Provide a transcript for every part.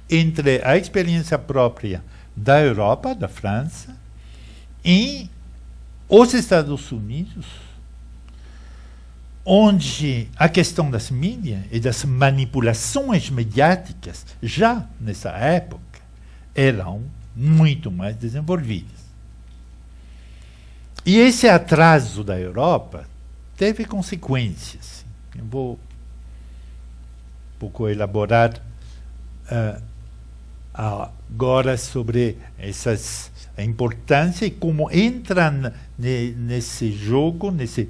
entre a experiência própria da Europa, da França, e os Estados Unidos, onde a questão das mídias e das manipulações mediáticas, já nessa época, eram muito mais desenvolvidas. E esse atraso da Europa teve consequências. Eu vou um pouco elaborar agora sobre a importância e como entra nesse jogo, nesse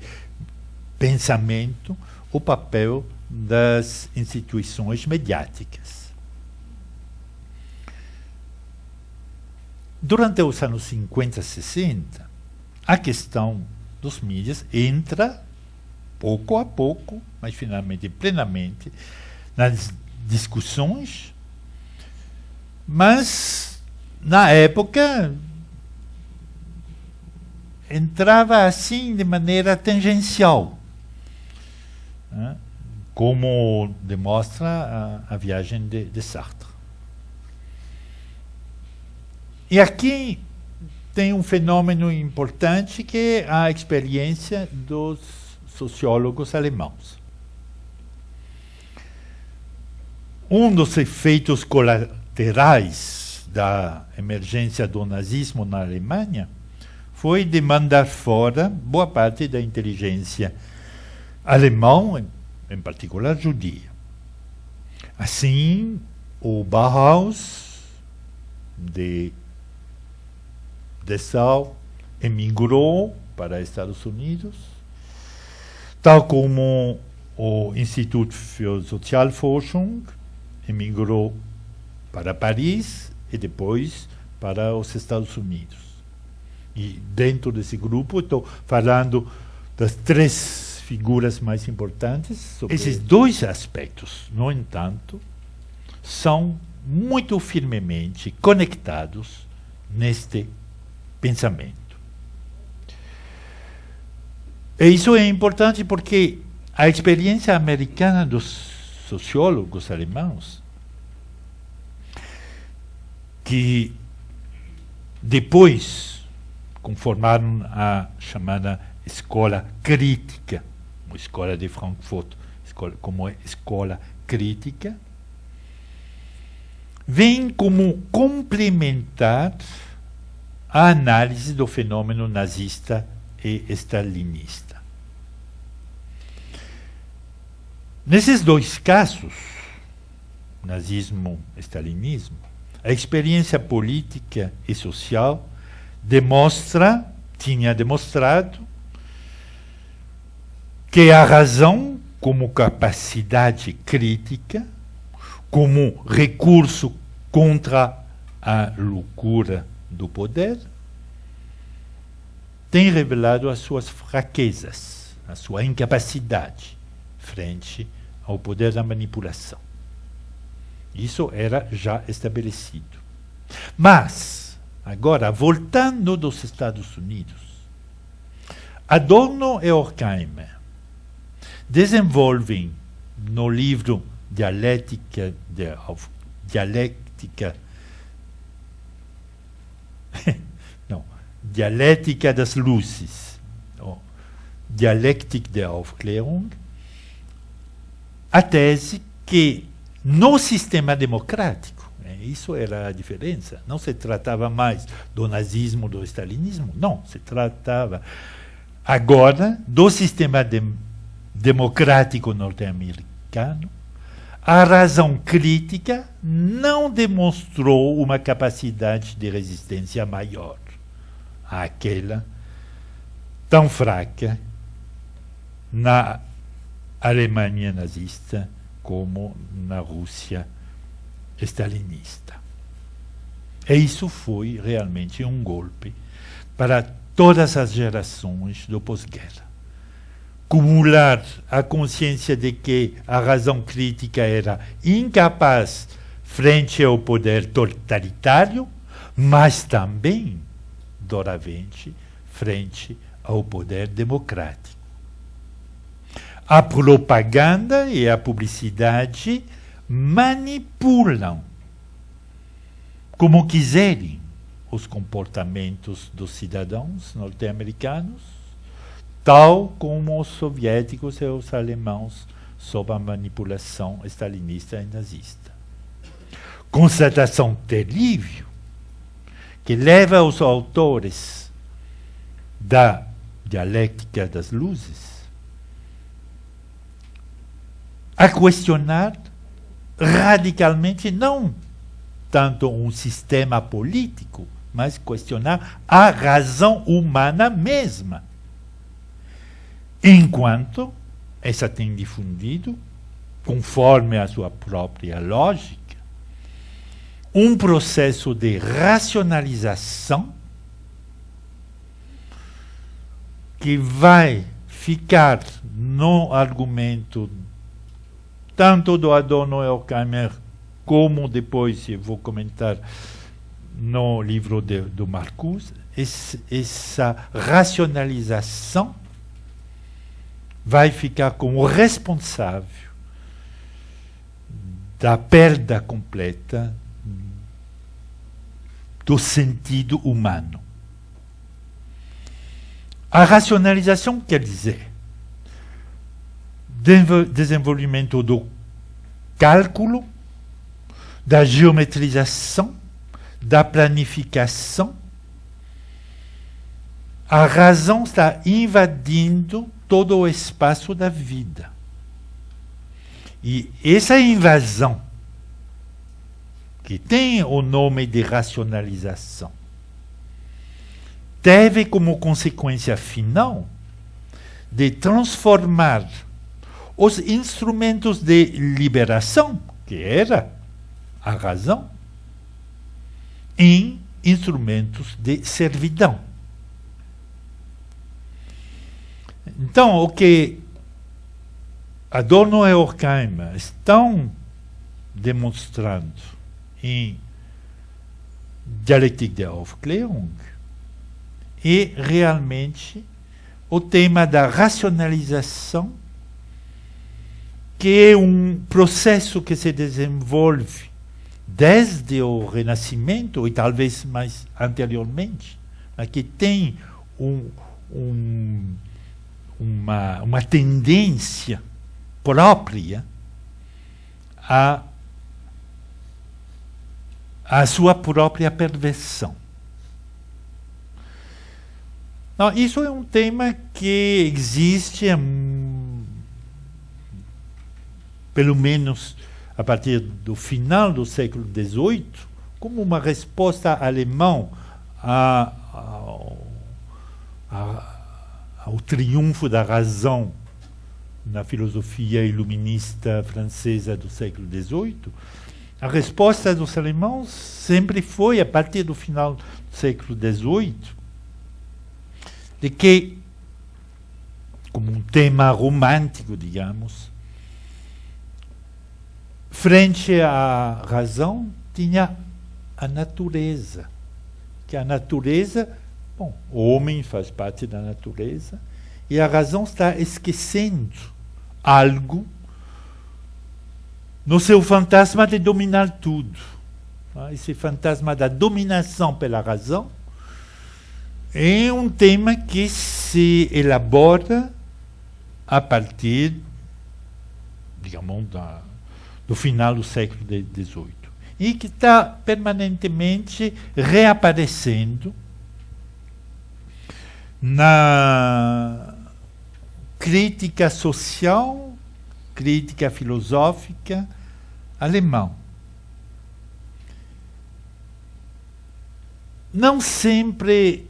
pensamento, o papel das instituições mediáticas. Durante os anos 50 e 60, a questão dos mídias entra pouco a pouco, mas finalmente plenamente, nas discussões, mas na época entrava assim de maneira tangencial, né? Como demonstra a viagem de Sartre. E aqui tem um fenômeno importante que é a experiência dos sociólogos alemãos. Um dos efeitos colaterais da emergência do nazismo na Alemanha foi de mandar fora boa parte da inteligência alemã, em particular judia. Assim, o Bauhaus de Dessau emigrou para os Estados Unidos, tal como o Instituto für Sozialforschung emigrou para Paris e depois para os Estados Unidos. E dentro desse grupo estou falando das três figuras mais importantes. Esses dois aspectos, no entanto, são muito firmemente conectados neste pensamento. E isso é importante porque a experiência americana dos sociólogos alemãos, que depois conformaram a chamada escola crítica, a escola de Frankfurt, como escola crítica, vem como complementar a análise do fenômeno nazista e stalinista. Nesses dois casos, nazismo e stalinismo, a experiência política e social tinha demonstrado que a razão, como capacidade crítica, como recurso contra a loucura do poder, tem revelado as suas fraquezas, a sua incapacidade frente ao poder da manipulação. Isso era já estabelecido. Mas, agora, voltando dos Estados Unidos, Adorno e Horkheimer desenvolvem no livro Dialética das Luzes, Dialética der Aufklärung, a tese que no sistema democrático, isso era a diferença, não se tratava mais do nazismo, do stalinismo, não, se tratava agora do sistema democrático norte-americano. A razão crítica não demonstrou uma capacidade de resistência maior àquela tão fraca na Alemanha nazista como na Rússia stalinista. E isso foi realmente um golpe para todas as gerações do pós-guerra. Acumular a consciência de que a razão crítica era incapaz frente ao poder totalitário, mas também, doravante, frente ao poder democrático. A propaganda e a publicidade manipulam como quiserem os comportamentos dos cidadãos norte-americanos, tal como os soviéticos e os alemãos sob a manipulação stalinista e nazista. Constatação terrível que leva os autores da dialética das luzes a questionar radicalmente não tanto um sistema político, mas questionar a razão humana mesma. Enquanto essa tem difundido, conforme a sua própria lógica, um processo de racionalização que vai ficar no argumento tanto do Adorno e Horkheimer, como depois eu vou comentar no livro do Marcuse, essa racionalização vai ficar como responsável da perda completa do sentido humano. A racionalização quer dizer desenvolvimento do cálculo, da geometrização, da planificação. A razão está invadindo todo o espaço da vida. E essa invasão, que tem o nome de racionalização, teve como consequência final de transformar os instrumentos de liberação, que era a razão, em instrumentos de servidão. Então, o que Adorno e Horkheimer estão demonstrando em Dialéctique der Aufklärung é realmente o tema da racionalização, que é um processo que se desenvolve desde o Renascimento, e talvez mais anteriormente, mas que tem uma tendência própria à sua própria perversão. Não, isso é um tema que existe pelo menos a partir do final do século XVIII, como uma resposta alemã ao triunfo da razão na filosofia iluminista francesa do século XVIII. A resposta dos alemãos sempre foi, a partir do final do século XVIII, de que, como um tema romântico, digamos, frente à razão, tinha a natureza. Que a natureza, bom, o homem faz parte da natureza, e a razão está esquecendo algo no seu fantasma de dominar tudo. Esse fantasma da dominação pela razão é um tema que se elabora a partir, digamos, do final do século XVIII, e que está permanentemente reaparecendo na crítica social, crítica filosófica alemã. Não sempre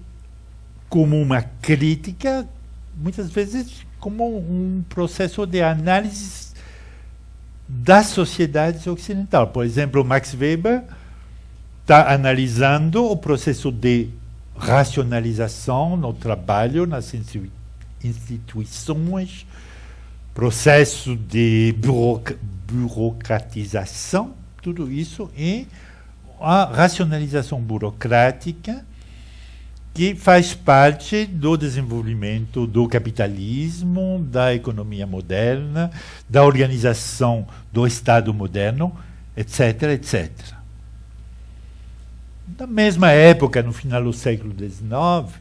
como uma crítica, muitas vezes como um processo de análise das sociedades ocidentais. Por exemplo, Max Weber está analisando o processo de racionalização no trabalho, nas instituições, processo de burocratização, tudo isso é a racionalização burocrática que faz parte do desenvolvimento do capitalismo, da economia moderna, da organização do Estado moderno, etc., etc. Na mesma época, no final do século XIX,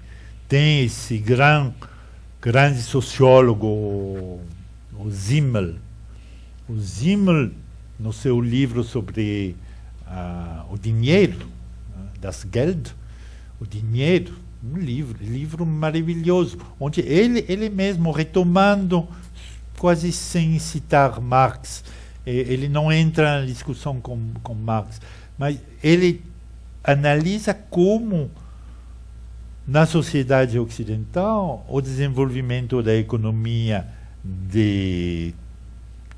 tem esse grande sociólogo, o Simmel. O Simmel, no seu livro sobre o dinheiro, das Geld, o dinheiro, um livro maravilhoso, onde ele mesmo, retomando, quase sem citar Marx, ele não entra na discussão com Marx, mas ele analisa como, na sociedade ocidental, o desenvolvimento da economia de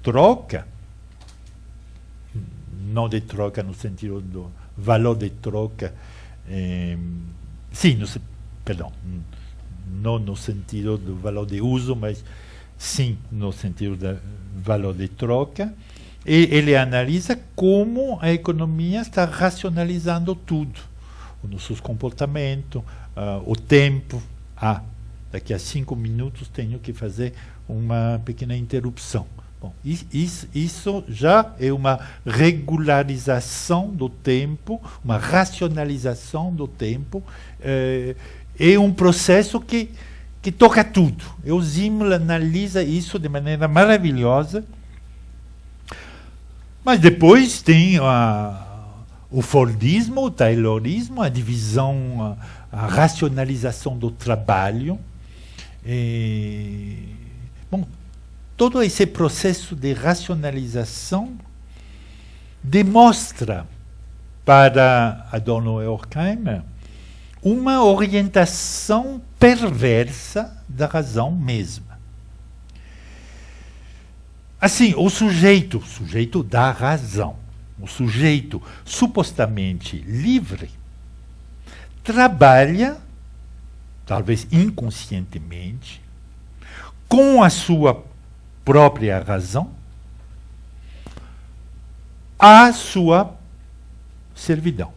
troca, não de troca no sentido do valor de troca, sim, perdão, não no sentido do valor de uso, mas sim no sentido do valor de troca. E ele analisa como a economia está racionalizando tudo, os nossos comportamentos, o tempo. Daqui a 5 minutos tenho que fazer uma pequena interrupção. Bom, isso já é uma regularização do tempo, uma racionalização do tempo, é um processo que toca tudo. O Simmel analisa isso de maneira maravilhosa, mas depois tem o Fordismo, o Taylorismo, a divisão, a racionalização do trabalho. Bom, todo esse processo de racionalização demonstra para Adorno e Horkheimer uma orientação perversa da razão mesma. Assim, o sujeito da razão, o sujeito supostamente livre, trabalha, talvez inconscientemente, com a sua própria razão, à sua servidão.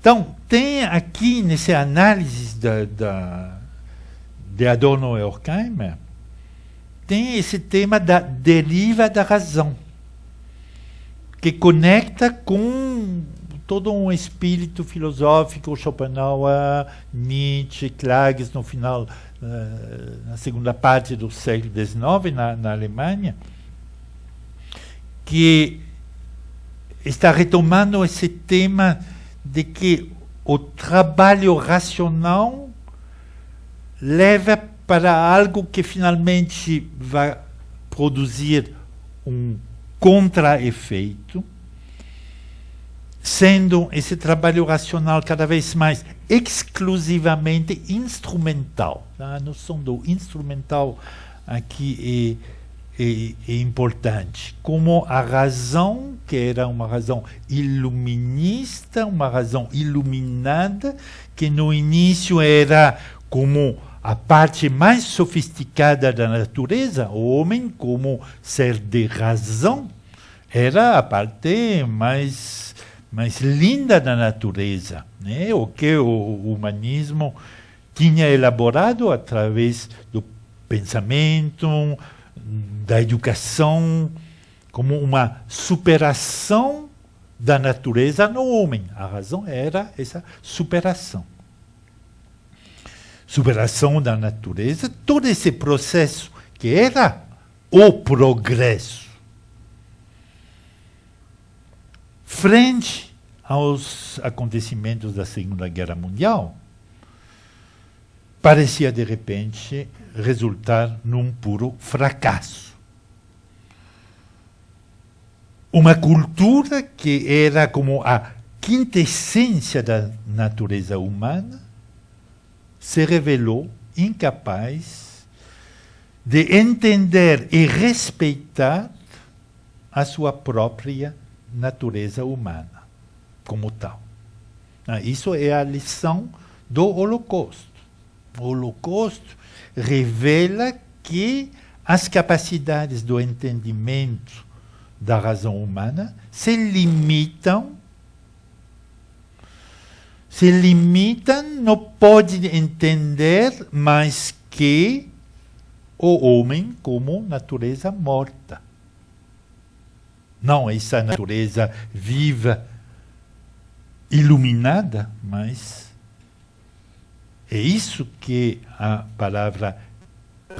Então, tem aqui, nessa análise de Adorno e Horkheimer, tem esse tema da deriva da razão, que conecta com todo um espírito filosófico, Schopenhauer, Nietzsche, Klages, no final, na segunda parte do século XIX, na Alemanha, que está retomando esse tema de que o trabalho racional leva para algo que finalmente vai produzir um contra-efeito, sendo esse trabalho racional cada vez mais exclusivamente instrumental. A noção do instrumental aqui é importante. Como a razão, que era uma razão iluminista, uma razão iluminada, que no início era como a parte mais sofisticada da natureza, o homem como ser de razão, era a parte mais linda da natureza, né? O que o humanismo tinha elaborado através do pensamento, da educação, como uma superação da natureza no homem. A razão era essa superação. Superação da natureza, todo esse processo que era o progresso. Frente aos acontecimentos da Segunda Guerra Mundial, parecia de repente resultar num puro fracasso. Uma cultura que era como a quintessência da natureza humana se revelou incapaz de entender e respeitar a sua própria natureza humana como tal. Isso é a lição do Holocausto. O Holocausto revela que as capacidades do entendimento da razão humana se limitam, não pode entender mais que o homem como natureza morta. Não essa natureza viva iluminada, mas é isso que a palavra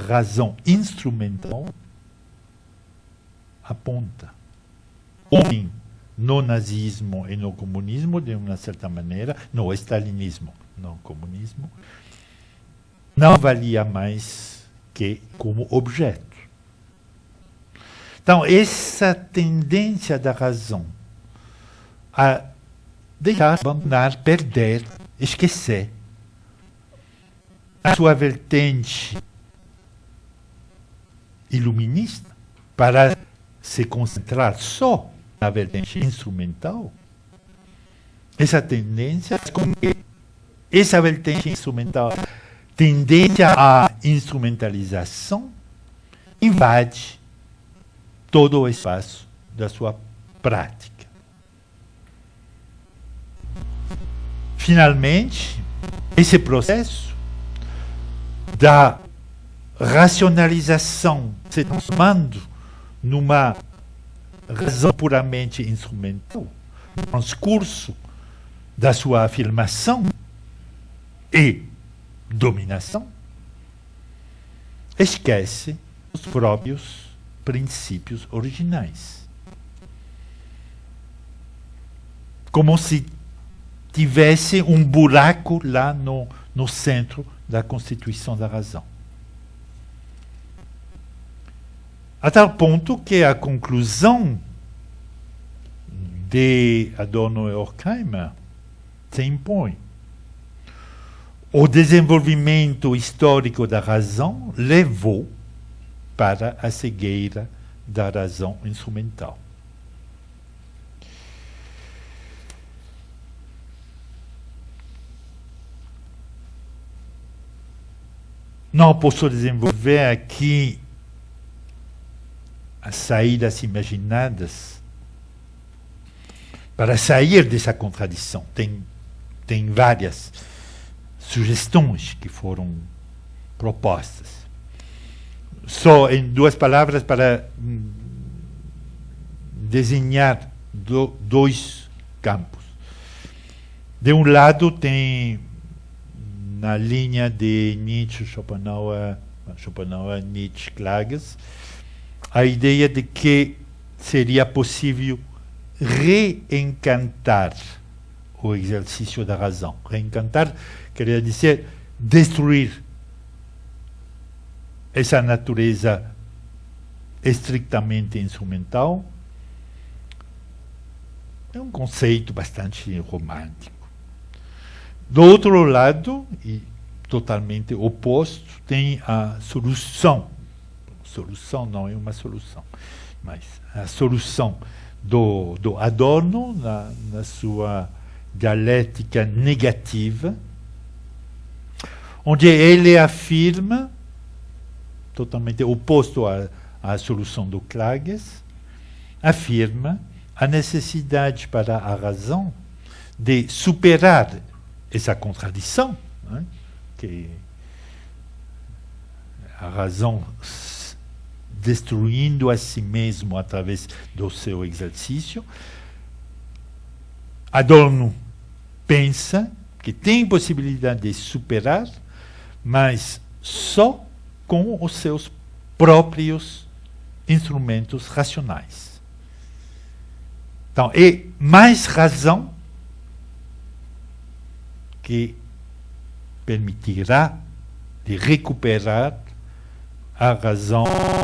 razão instrumental aponta. Homem no nazismo e no comunismo, de uma certa maneira, no stalinismo, no comunismo, não valia mais que como objeto. Então, essa tendência da razão a deixar, abandonar, perder, esquecer a sua vertente iluminista para se concentrar só na vertente instrumental, essa tendência faz com que essa vertente instrumental, tendência à instrumentalização, invade todo o espaço da sua prática. Finalmente, esse processo da racionalização se transformando numa razão puramente instrumental, no transcurso da sua afirmação e dominação, esquece os próprios princípios originais. Como se tivesse um buraco lá no centro da constituição da razão. A tal ponto que a conclusão de Adorno e Horkheimer se impõe. O desenvolvimento histórico da razão levou para a cegueira da razão instrumental. Não posso desenvolver aqui as saídas imaginadas para sair dessa contradição. Tem várias sugestões que foram propostas. Só em duas palavras para desenhar dois campos. De um lado tem, na linha de Nietzsche, Schopenhauer, Nietzsche, Klages, a ideia de que seria possível reencantar o exercício da razão. Reencantar queria dizer destruir essa natureza estritamente instrumental. É um conceito bastante romântico. Do outro lado, e totalmente oposto, tem a solução. Solução não é uma solução, mas a solução do Adorno na sua dialética negativa, onde ele afirma, totalmente oposto à solução do Klages, afirma a necessidade para a razão de superar essa contradição, né, que a razão destruindo a si mesmo através do seu exercício. Adorno pensa que tem possibilidade de superar, mas só com os seus próprios instrumentos racionais. Então, é mais razão que permitirá de recuperar a razão